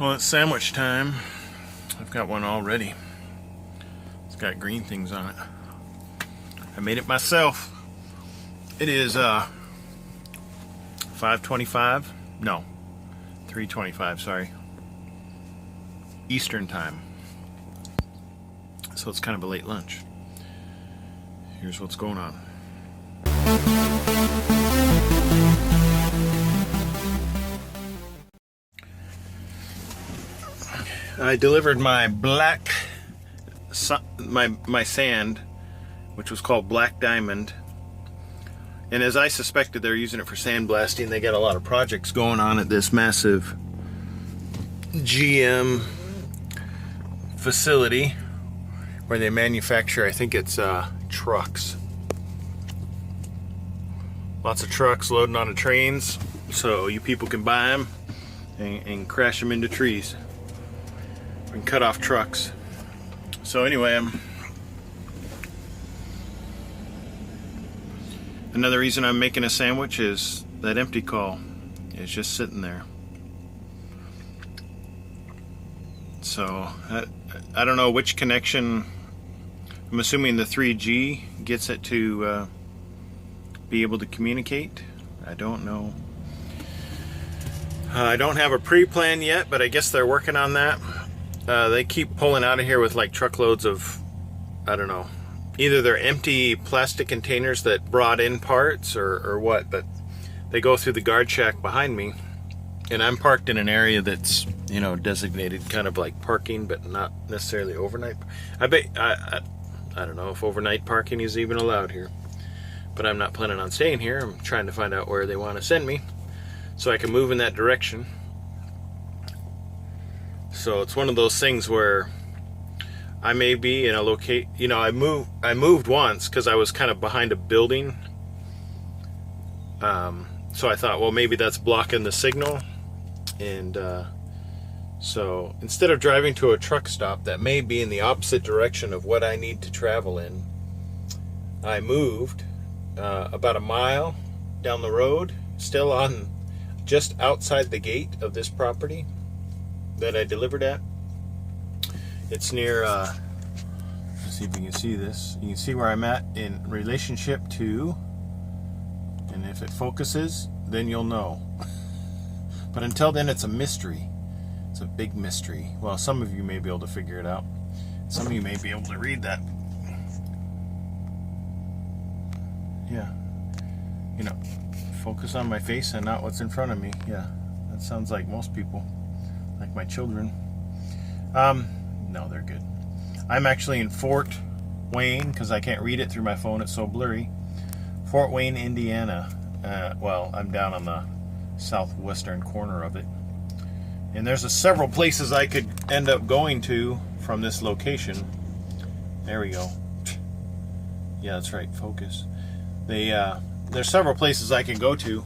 Well, it's sandwich time. I've got one all ready. It's got green things on it. I made it myself. It is 5:25. No, 3:25. Sorry, Eastern time. So it's kind of a late lunch. Here's what's going on. I delivered my my sand, which was called Black Diamond, and as I suspected, they're using it for sandblasting. They got a lot of projects going on at this massive GM facility where they manufacture, I think it's trucks. Lots of trucks loading onto trains, so you people can buy them and crash them into trees and cut off trucks. So anyway, another reason I'm making a sandwich is that empty call is just sitting there. So I don't know which connection. I'm assuming the 3G gets it to be able to communicate. I don't know. I don't have a pre-plan yet, but I guess they're working on that. They keep pulling out of here with like truckloads of, I don't know, either they're empty plastic containers that brought in parts or what, but they go through the guard shack behind me, and I'm parked in an area that's, you know, designated kind of like parking, but not necessarily overnight. I don't know if overnight parking is even allowed here, but I'm not planning on staying here. I'm trying to find out where they want to send me so I can move in that direction. So it's one of those things where I may be in a locate. You know, I moved once because I was kind of behind a building. So I thought, well, maybe that's blocking the signal. And so instead of driving to a truck stop that may be in the opposite direction of what I need to travel in, I moved about a mile down the road, still on just outside the gate of this property that I delivered at. It's near, let's see if you can see this. You can see where I'm at in relationship to, and if it focuses, then you'll know. But until then, it's a mystery. It's a big mystery. Well, some of you may be able to figure it out. Some of you may be able to read that. Yeah. You know, focus on my face and not what's in front of me. Yeah, that sounds like most people. Like my children. No, they're good. I'm actually in Fort Wayne because I can't read it through my phone. It's so blurry. Fort Wayne, Indiana. Well, I'm down on the southwestern corner of it. And there's several places I could end up going to from this location. There we go. Yeah, that's right. Focus. There's several places I can go to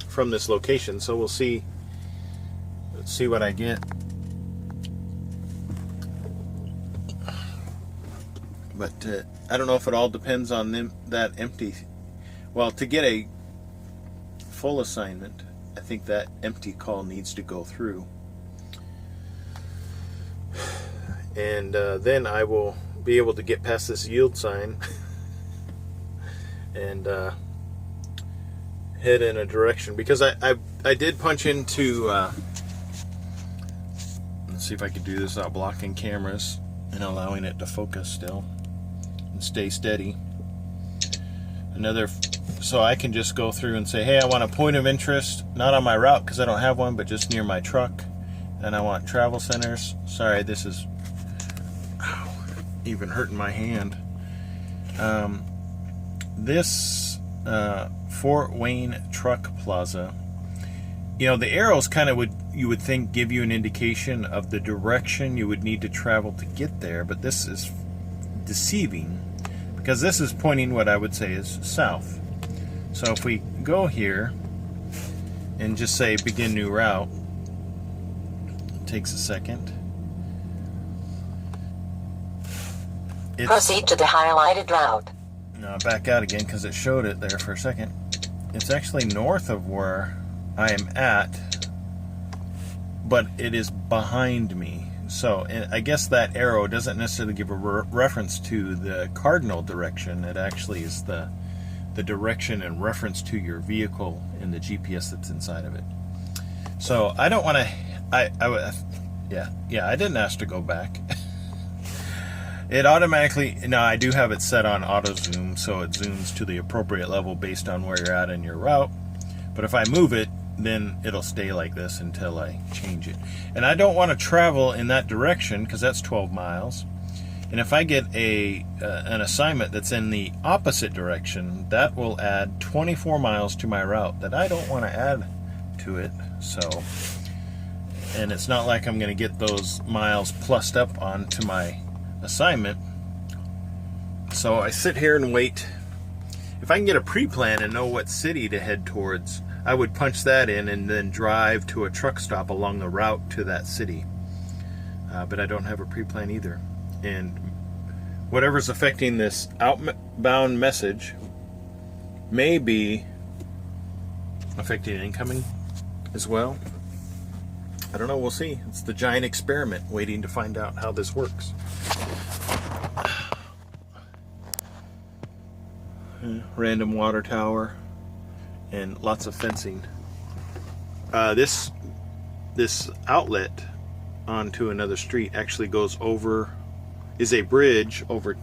from this location, so we'll see. Let's see what I get. But I don't know if it all depends on that empty. Well, to get a full assignment, I think that empty call needs to go through. And then I will be able to get past this yield sign and head in a direction. Because I did punch into... let's see if I can do this without blocking cameras and allowing it to focus still and stay steady. So I can just go through and say, hey, I want a point of interest, not on my route because I don't have one, but just near my truck. And I want travel centers. Sorry, this is even hurting my hand. This Fort Wayne Truck Plaza, you know, the arrows kind of you would think give you an indication of the direction you would need to travel to get there, but this is deceiving because this is pointing what I would say is south. So if we go here and just say begin new route, it takes a second. Proceed to the highlighted route. Now back out again because it showed it there for a second. It's actually north of where I am at, but it is behind me. So I guess that arrow doesn't necessarily give a reference to the cardinal direction. It actually is the direction in reference to your vehicle and the GPS that's inside of it. So I don't want to, I didn't ask to go back. It automatically, now I do have it set on auto zoom, so it zooms to the appropriate level based on where you're at in your route. But if I move it, then it'll stay like this until I change it. And I don't want to travel in that direction because that's 12 miles. And if I get an assignment that's in the opposite direction, that will add 24 miles to my route that I don't want to add to it. So, and it's not like I'm going to get those miles plussed up onto my assignment. So I sit here and wait. If I can get a pre-plan and know what city to head towards, I would punch that in and then drive to a truck stop along the route to that city. But I don't have a pre-plan either. And whatever's affecting this outbound message may be affecting incoming as well. I don't know, we'll see. It's the giant experiment waiting to find out how this works. Random water tower and lots of fencing. This outlet onto another street actually goes over, is a bridge over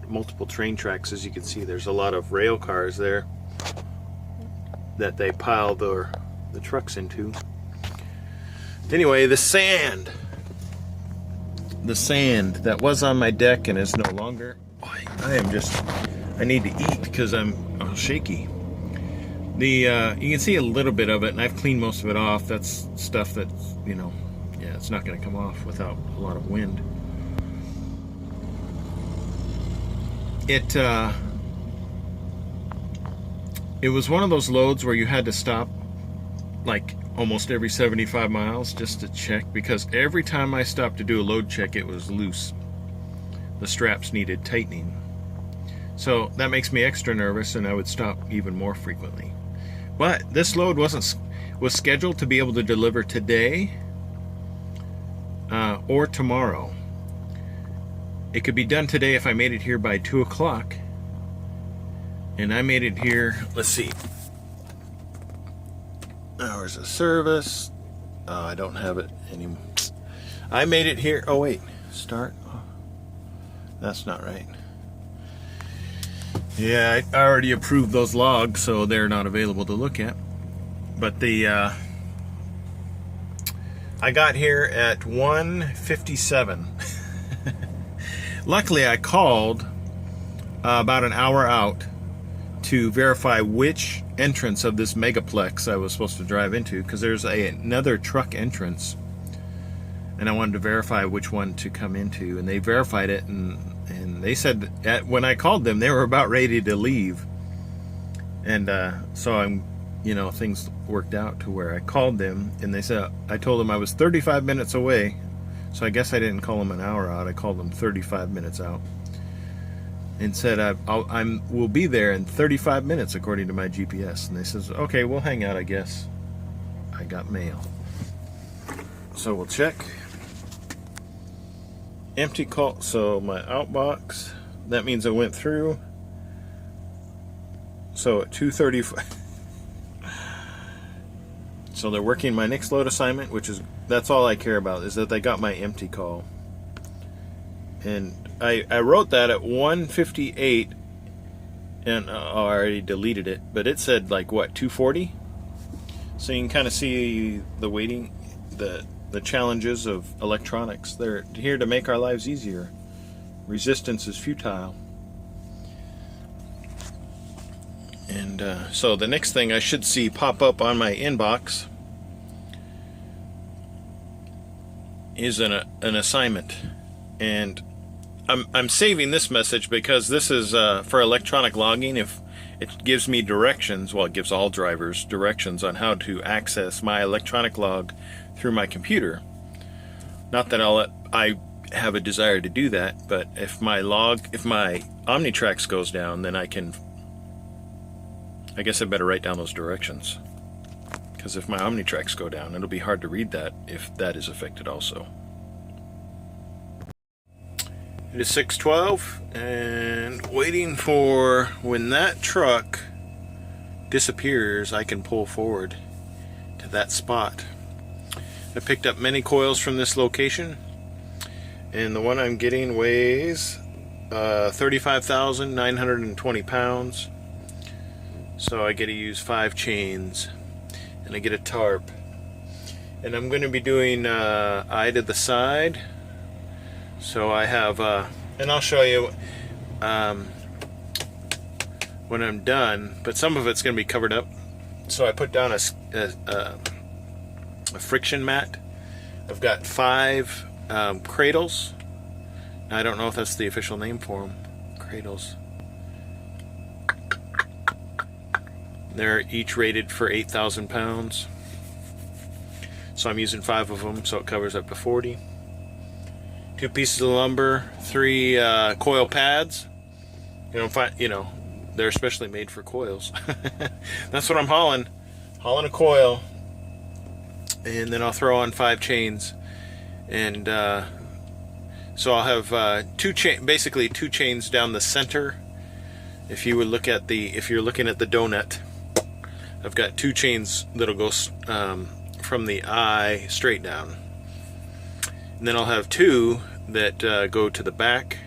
multiple train tracks. As you can see, there's a lot of rail cars there that they pile the trucks into. Anyway, the sand that was on my deck and is no longer. I need to eat because I'm shaky. You can see a little bit of it, and I've cleaned most of it off. That's stuff that, it's not going to come off without a lot of wind. It was one of those loads where you had to stop like almost every 75 miles just to check, because every time I stopped to do a load check, it was loose. The straps needed tightening. So that makes me extra nervous, and I would stop even more frequently. But this load was scheduled to be able to deliver today or tomorrow. It could be done today if I made it here by 2 o'clock. And I made it here, let's see, hours of service. Oh, I don't have it anymore. I made it here. Oh, wait. Start. Oh, that's not right. Yeah, I already approved those logs, so they're not available to look at. But I got here at 1:57. Luckily, I called about an hour out to verify which entrance of this megaplex I was supposed to drive into, because there's another truck entrance, and I wanted to verify which one to come into, and they verified it, and they said when I called them, they were about ready to leave. And so things worked out to where I called them, and they said, I told them I was 35 minutes away. So I guess I didn't call them an hour out. I called them 35 minutes out, and said we'll be there in 35 minutes according to my GPS. And they says, okay, we'll hang out, I guess. I got mail. So we'll check. Empty call. So my outbox, that means I went through. So at 2:35. So they're working my next load assignment, that's all I care about, is that they got my empty call. And I wrote that at 1:58, and I already deleted it, but it said like what, 2:40? So you can kind of see the waiting, the challenges of electronics. They're here to make our lives easier. Resistance is futile. And so the next thing I should see pop up on my inbox is an assignment. And I'm saving this message because this is for electronic logging. If it gives me directions, well, it gives all drivers directions on how to access my electronic log through my computer. Not that I have a desire to do that, but if my Omnitrax goes down, then I guess I better write down those directions, because if my Omnitracks go down, it'll be hard to read that if that is affected also. It is 6:12 and waiting for when that truck disappears, I can pull forward to that spot. I picked up many coils from this location, and the one I'm getting weighs 35,920 pounds. So I get to use 5 chains, and I get a tarp. And I'm going to be doing eye to the side. So I have, and I'll show you when I'm done, but some of it's going to be covered up. So I put down a friction mat. I've got 5 cradles. I don't know if that's the official name for them. Cradles. They're each rated for 8,000 pounds. So I'm using 5 of them, so it covers up to 40. 2 pieces of lumber, 3 coil pads. You know, they're especially made for coils. That's what I'm hauling. Hauling a coil. And then I'll throw on 5 chains. And so I'll have basically 2 chains down the center. If you would look at if you're looking at the donut, I've got 2 chains that'll go from the eye straight down. And then I'll have 2 that go to the back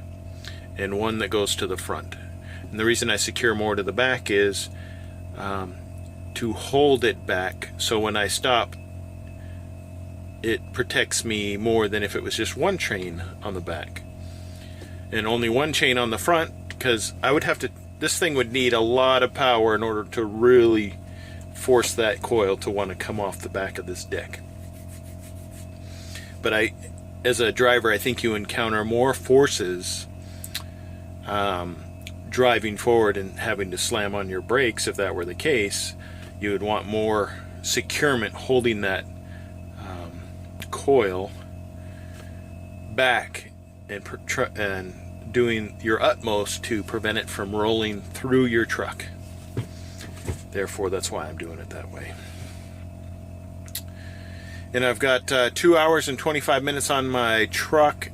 and 1 that goes to the front. And the reason I secure more to the back is to hold it back, so when I stop, it protects me more than if it was just 1 chain on the back. And only 1 chain on the front, because I would have to, this thing would need a lot of power in order to really force that coil to want to come off the back of this deck. But as a driver, I think you encounter more forces driving forward and having to slam on your brakes. If that were the case, you would want more securement holding that coil back and doing your utmost to prevent it from rolling through your truck. Therefore, that's why I'm doing it that way. And I've got 2 hours and 25 minutes on my clock.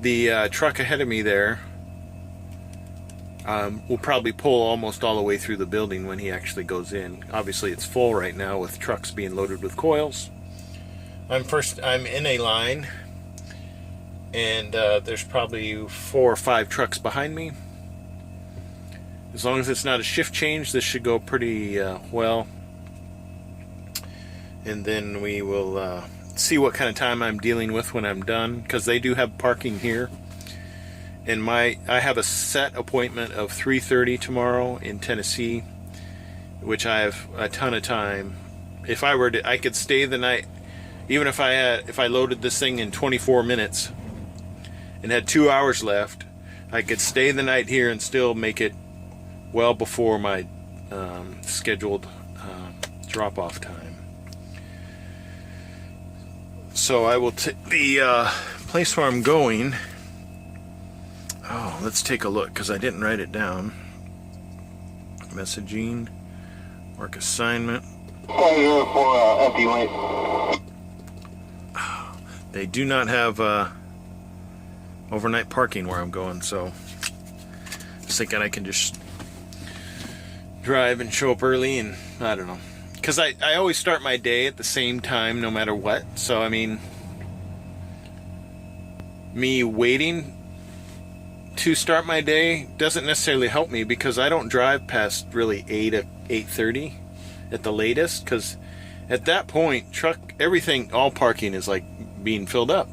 The truck ahead of me there will probably pull almost all the way through the building when he actually goes in. Obviously, it's full right now with trucks being loaded with coils. I'm in a line, and there's probably 4 or 5 trucks behind me. As long as it's not a shift change, this should go pretty well. And then we will see what kind of time I'm dealing with when I'm done, because they do have parking here. And I have a set appointment of 3:30 tomorrow in Tennessee, which I have a ton of time. If I were to, I could stay the night, even if I loaded this thing in 24 minutes and had 2 hours left, I could stay the night here and still make it well before my scheduled drop-off time. So I will take the place where I'm going. Oh, let's take a look, because I didn't write it down. Messaging, work assignment. They do not have overnight parking where I'm going, so I was thinking I can just drive and show up early, and I don't know. Because I always start my day at the same time no matter what. So, I mean, me waiting to start my day doesn't necessarily help me, because I don't drive past really 8 or 8:30 at the latest, because at that point, everything, all parking is like being filled up.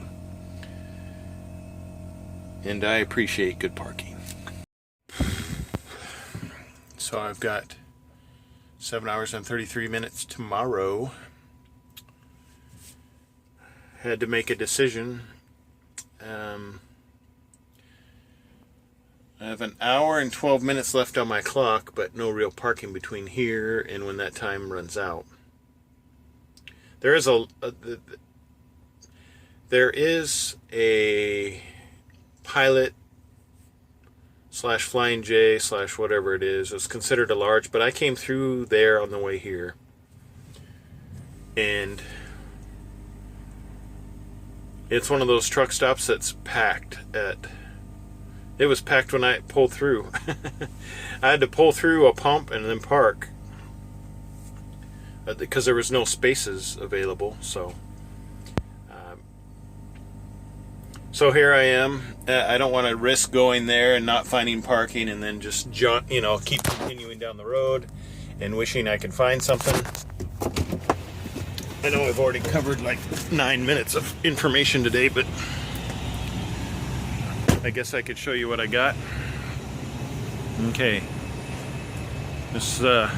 And I appreciate good parking. So I've got 7 hours and 33 minutes tomorrow. Had to make a decision. I have an hour and 12 minutes left on my clock, but no real parking between here and when that time runs out. There is a pilot slash Flying J slash whatever it is. It's considered a large, but I came through there on the way here. And it's one of those truck stops that's packed at... It was packed when I pulled through. I had to pull through a pump and then park because there was no spaces available. So here I am. I don't want to risk going there and not finding parking and then just keep continuing down the road and wishing I could find something. I know I've already covered like 9 minutes of information today, but I guess I could show you what I got. Okay. This is I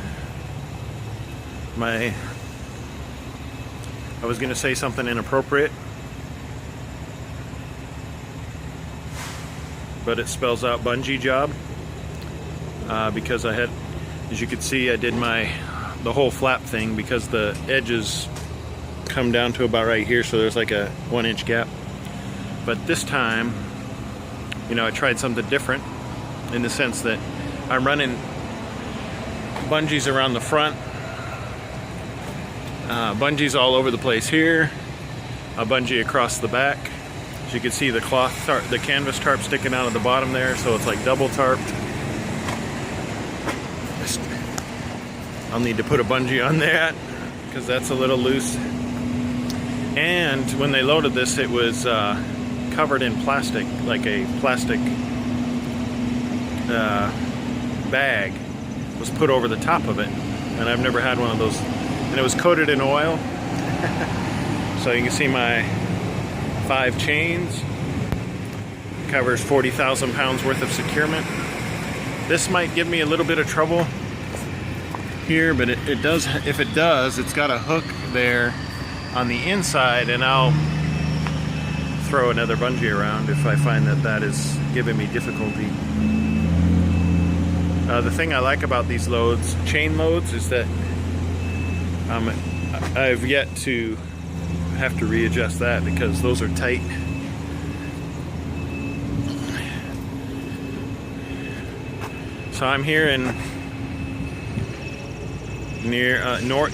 was going to say something inappropriate, but it spells out bungee job because I had, as you can see, I did the whole flap thing because the edges come down to about right here, so there's like a 1-inch gap. But this time, I tried something different in the sense that I'm running bungees around the front, bungees all over the place here, a bungee across the back. As you can see, the the canvas tarp sticking out of the bottom there, so it's like double tarped. I'll need to put a bungee on that because that's a little loose. And when they loaded this, it was covered in plastic, like a plastic bag was put over the top of it, and I've never had one of those, and it was coated in oil. So you can see my 5 chains, covers 40,000 pounds worth of securement. This might give me a little bit of trouble here, but it does, if it does, it's got a hook there on the inside, and I'll throw another bungee around if I find that is giving me difficulty. The thing I like about these loads, chain loads, is that I've yet to have to readjust that because those are tight. So I'm here in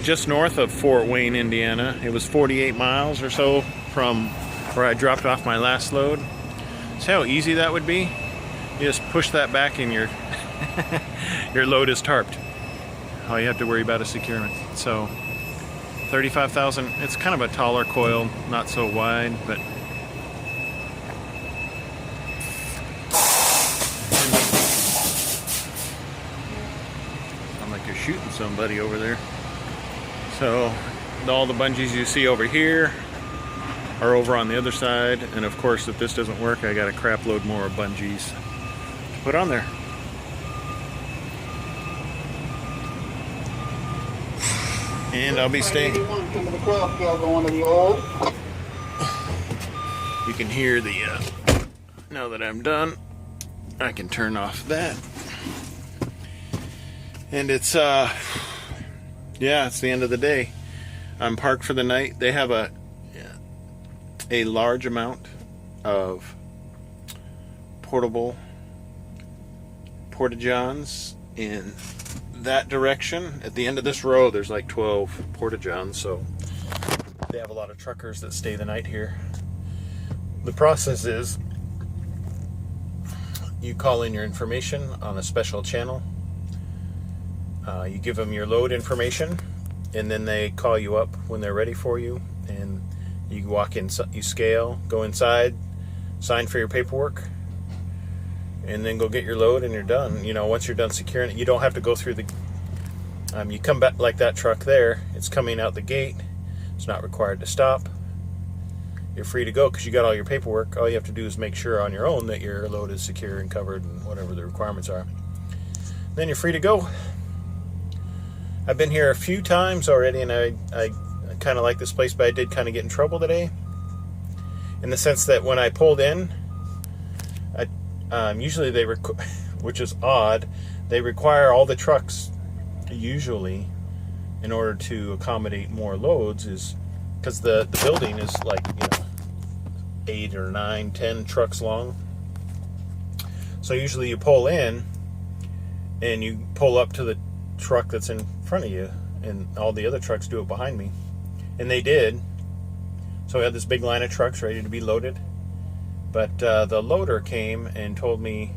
just north of Fort Wayne, Indiana. It was 48 miles or so from where I dropped off my last load. See how easy that would be? You just push that back and your your load is tarped. All you have to worry about is securement. So 35,000, it's kind of a taller coil, not so wide, but sound like you're shooting somebody over there. So all the bungees you see over here are over on the other side, and of course if this doesn't work, I got a crap load more of bungees to put on there. And I'll be staying. You can hear the, now that I'm done, I can turn off that. And it's, yeah, it's the end of the day. I'm parked for the night. They have a large amount of portable porta-johns in that direction. At the end of this row, there's like 12 porta-johns, so they have a lot of truckers that stay the night here. The process is you call in your information on a special channel. You give them your load information, and then they call you up when they're ready for you, and you walk in, you scale, go inside, sign for your paperwork, and then go get your load, and you're done. Once you're done securing it, you don't have to go through the you come back like that truck there. It's coming out the gate. It's not required to stop. You're free to go because you got all your paperwork. All you have to do is make sure on your own that your load is secure and covered and whatever the requirements are. Then you're free to go. I've been here a few times already, and I kind of like this place, but I did kind of get in trouble today in the sense that when I pulled in, usually they which is odd, they require all the trucks usually in order to accommodate more loads, is because the building is like 8 or 9, 10 trucks long. So usually you pull in and you pull up to the truck that's in front of you, and all the other trucks do it behind me. And they did. So we had this big line of trucks ready to be loaded. But the loader came and told me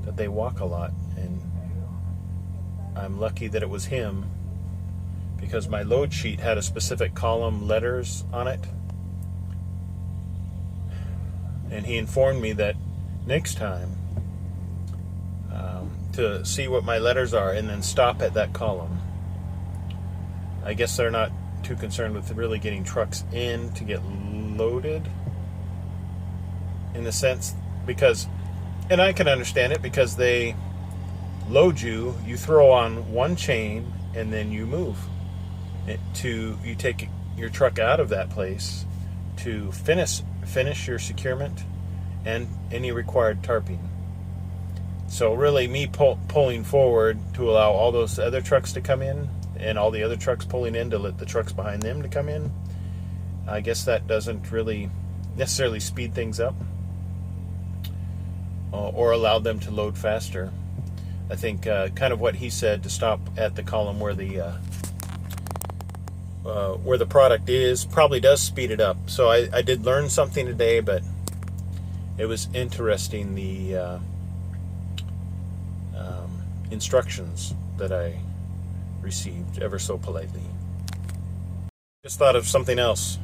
that they walk a lot. And I'm lucky that it was him, because my load sheet had a specific column letters on it. And he informed me that next time to see what my letters are and then stop at that column. I guess they're not too concerned with really getting trucks in to get loaded, in the sense, because, and I can understand it, because they load you, you throw on one chain, and then you move you take your truck out of that place to finish your securement and any required tarping. So really, me pulling forward to allow all those other trucks to come in, and all the other trucks pulling in to let the trucks behind them to come in, I guess that doesn't really necessarily speed things up or allow them to load faster. I think kind of what he said, to stop at the column where the product is, probably does speed it up. So I did learn something today, but it was interesting, the instructions that I received ever so politely. Just thought of something else.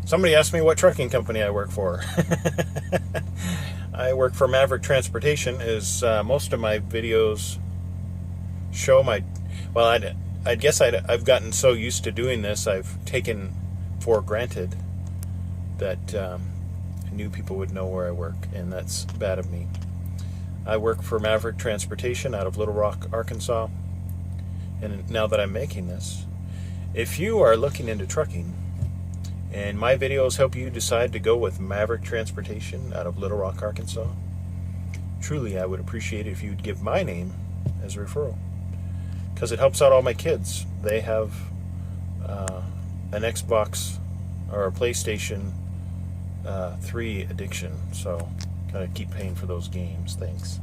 Somebody asked me what trucking company I work for. I work for Maverick Transportation, as most of my videos show. I guess I've gotten so used to doing this, I've taken for granted that new people would know where I work, and that's bad of me. I work for Maverick Transportation out of Little Rock, Arkansas. And now that I'm making this, if you are looking into trucking and my videos help you decide to go with Maverick Transportation out of Little Rock, Arkansas, truly I would appreciate it if you'd give my name as a referral, because it helps out all my kids. They have an Xbox or a PlayStation 3 addiction, so gotta keep paying for those games. Thanks.